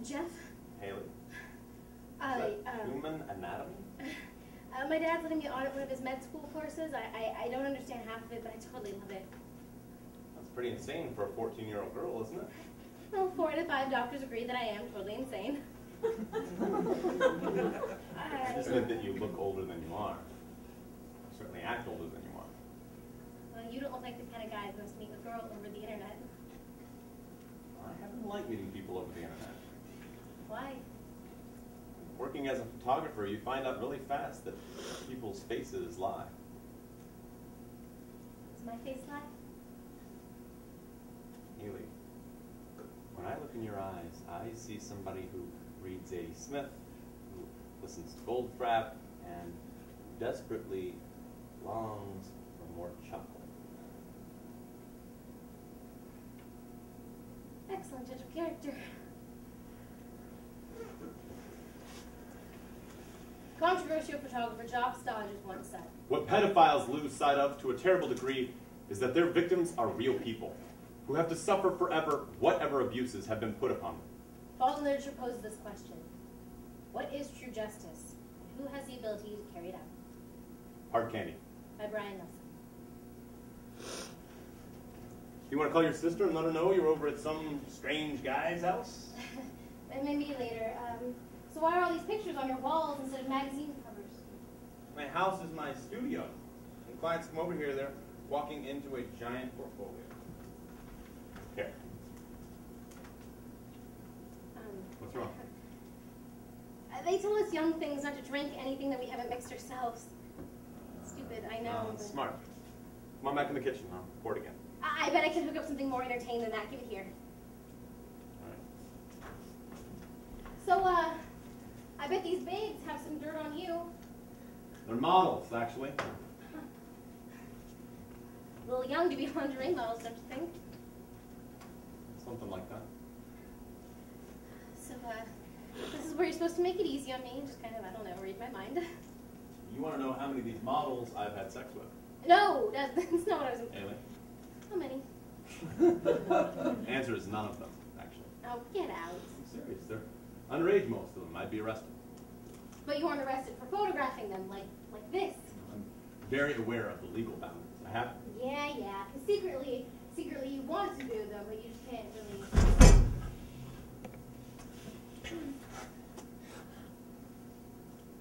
Jeff? Haley? Human anatomy? My dad's letting me audit one of his med school courses. I don't understand half of it, but I totally love it. That's pretty insane for a 14-year-old girl, isn't it? Well, 4 out of 5 doctors agree that I am totally insane. Isn't it that you look older than you are? You certainly act older than you are. Well, you don't look like the kind of guy who wants to meet a girl over the internet. I happen to like meeting people over the internet. Why? Working as a photographer, you find out really fast that people's faces lie. Does my face lie? Haley, when I look in your eyes, I see somebody who reads A. Smith, who listens to Goldfrapp, and desperately longs for more chocolate. Excellent judge of character. Controversial photographer Jock Stodges once said, What pedophiles lose sight of to a terrible degree is that their victims are real people who have to suffer forever whatever abuses have been put upon them. Fallen literature poses this question. What is true justice? And who has the ability to carry it out? Hard candy. By Brian Nelson. You want to call your sister and let her know you're over at some strange guy's house? And maybe later. So why are all these pictures on your walls instead of magazine covers? My house is my studio. When clients come over here, they're walking into a giant portfolio. Here. What's wrong? They tell us young things not to drink anything that we haven't mixed ourselves. Stupid, I know. But Smart. Come on back in the kitchen. I'll pour it again. I bet I can hook up something more entertaining than that. Give it here. All right. So, I bet these babes have some dirt on you. They're models, actually. A little young to be lingerie models, don't you think? Something like that. So, this is where you're supposed to make it easy on me and just kind of, I don't know, read my mind. You want to know how many of these models I've had sex with? No, that's not what I was... Haley? How many? Answer is none of them, actually. Oh, get out. I'm serious. They're underage, most of them. I'd be arrested. But you weren't arrested for photographing them, like this. I'm very aware of the legal boundaries. I have. Yeah. Because secretly you wanted to do them, but you just can't really.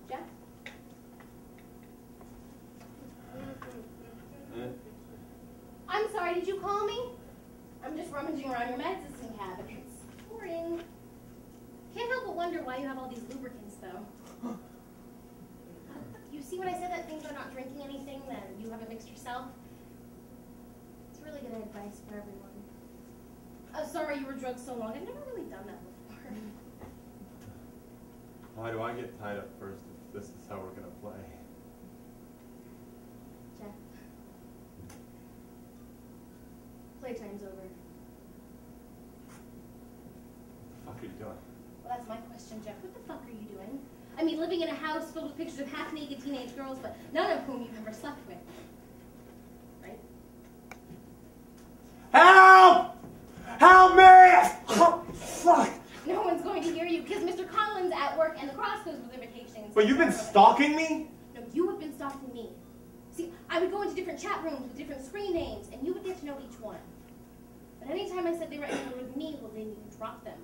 Jeff? I'm sorry, did you call me? I'm just rummaging around your medicine cabinets. Boring. Can't help but wonder why you have all these lubricants, though. You see when I said that things are not drinking anything that you haven't mixed yourself? It's really good advice for everyone. Sorry you were drugged so long. I've never really done that before. Why do I get tied up first if this is how we're going to play? Jeff. Playtime's over. What the fuck are you doing? Well, that's my question, Jeff. What the fuck are you doing? I mean, living in a house filled with pictures of half-naked teenage girls, but none of whom you've ever slept with. Right? Help! Help me! Oh, fuck! No one's going to hear you because Mr. Conlon's at work and the cross goes with invitations. But you've been stalking me? No, you have been stalking me. See, I would go into different chat rooms with different screen names, and you would get to know each one. But anytime I said they were anywhere with me, well, then you drop them.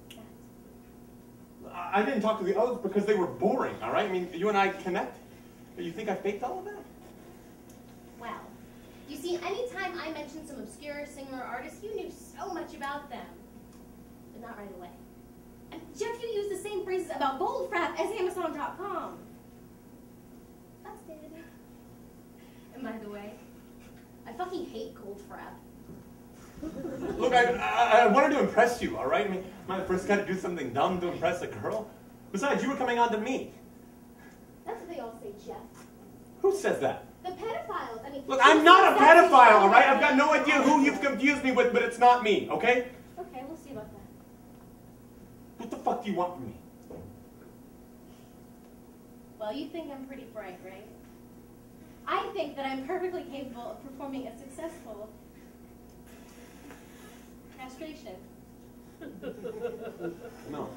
Like that. I didn't talk to the others because they were boring, all right? I mean, you and I connect. You think I faked all of that? Well, you see, anytime I mentioned some obscure singer or artist, you knew so much about them. But not right away. And Jeff, you used the same phrases about Goldfrapp as Amazon.com. Busted. And by the way, I fucking hate Goldfrapp. Look, I wanted to impress you, all right? I mean, am I the first guy to do something dumb to impress a girl? Besides, you were coming on to me. That's what they all say, Jeff. Who says that? The pedophiles. I mean, look, I'm not a pedophile, all right? I've got no idea who you've confused me with, but it's not me, okay? Okay, we'll see about that. What the fuck do you want from me? Well, you think I'm pretty bright, right? I think that I'm perfectly capable of performing a successful castration. No.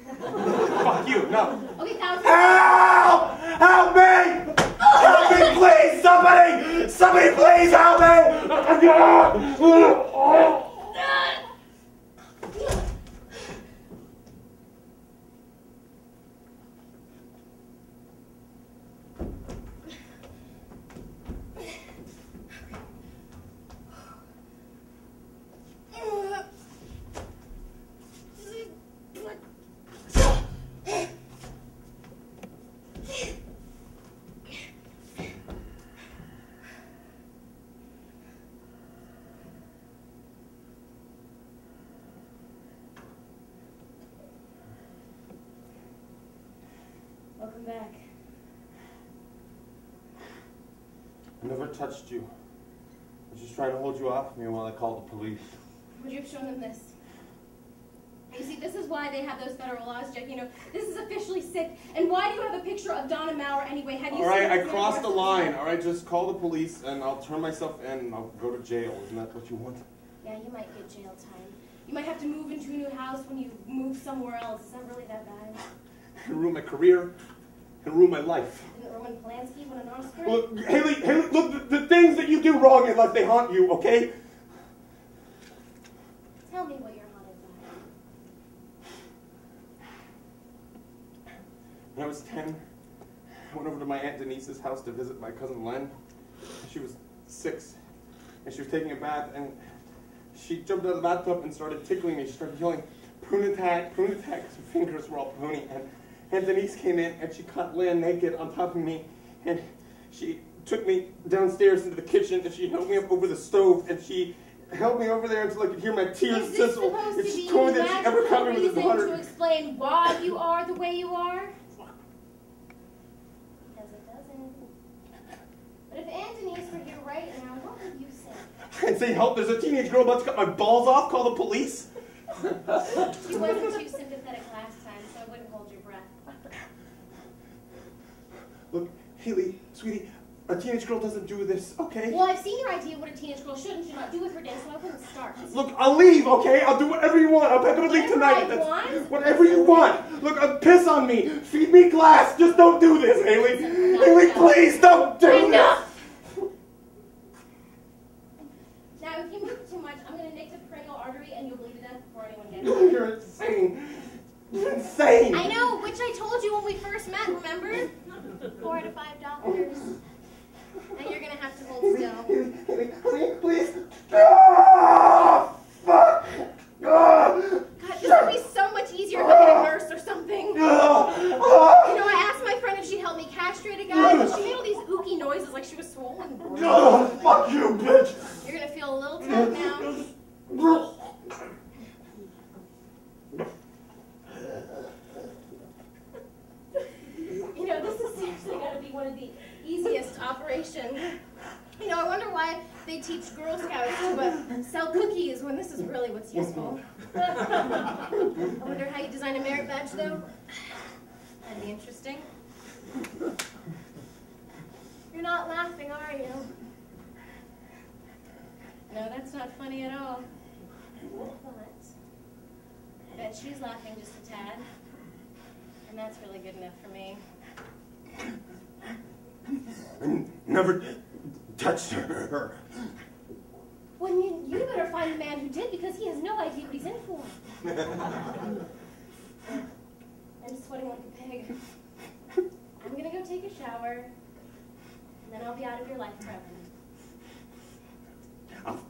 Fuck you, no. Okay, $1,000. Help! Help me! Help me, please! Somebody! Somebody, please help me! Welcome back. I never touched you. I was just trying to hold you off me while I called the police. Would you have shown them this? You see, this is why they have those federal laws, Jack. You know, this is officially sick. And why do you have a picture of Donna Maurer anyway? Have you All right, seen I crossed the line. All right, just call the police and I'll turn myself in and I'll go to jail. Isn't that what you want? Yeah, you might get jail time. You might have to move into a new house when you move somewhere else. Is that really that bad? And ruin my career and ruin my life. Didn't Roman Polanski win an Oscar? Look, Haley, look, the things that you do wrong in life, they haunt you, okay? Tell me what you're haunted by. When I was 10, I went over to my Aunt Denise's house to visit my cousin Len. She was 6, and she was taking a bath, and she jumped out of the bathtub and started tickling me. She started yelling, prune attack, because her fingers were all pruny. And Aunt Denise came in, and she caught Len naked on top of me, and she took me downstairs into the kitchen, and she held me up over the stove, and she held me over there until I could hear my tears Is this sizzle. supposed And to she be told me that she ever caught me magical with his reason water. to explain why you are the way you are? Because it doesn't. But if Aunt Denise were here right now, what would you say? I'd say, help, there's a teenage girl about to cut my balls off, call the police. She wasn't too sympathetic last time, so I wouldn't hold your breath. Look, Haley, sweetie, a teenage girl doesn't do this, okay? Well, I've seen your idea of what a teenage girl should and should not do with her day, so I wouldn't start. Look, I'll leave, okay? I'll do whatever you want. I'll pack up and leave tonight. Whatever I want? Whatever you want. Look, piss on me. Feed me glass. Just don't do this, Haley. Haley, please don't do this. Enough! Now, if you move too much, I'm going to nick the perennial artery and you'll bleed to death before anyone gets it. You're insane. You're insane. I know, which I told you when we first met, remember? 4 out of 5 doctors. Now you're going to have to hold still. Haley, please. Ah, fuck. God, this would be so much easier if I had a nurse or something. You know, I asked my friend if she'd help me castrate a guy, but she made all these ooky noises like she was swollen. Fuck you, bitch! You're going to feel a little tight now. You know, this is seriously going to be one of the easiest operations. You know, I wonder why they teach Girl Scouts to sell cookies when this is really what's useful. I wonder how you design a merit badge, though. That'd be interesting. You're not laughing, are you? No, that's not funny at all. But I bet she's laughing just a tad. And that's really good enough for me. I never touched her. Well, you better find the man who did, because he has no idea what he's in for. I'm sweating like a pig. I'm going to go take a shower, and then I'll be out of your life forever. I'll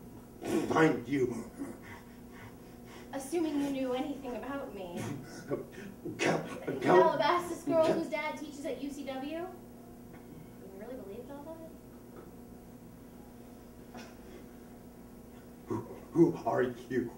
find you. Assuming you knew anything about me. Calabasas Calabasas girl whose dad teaches at UCW? You really believed all that? Who are you?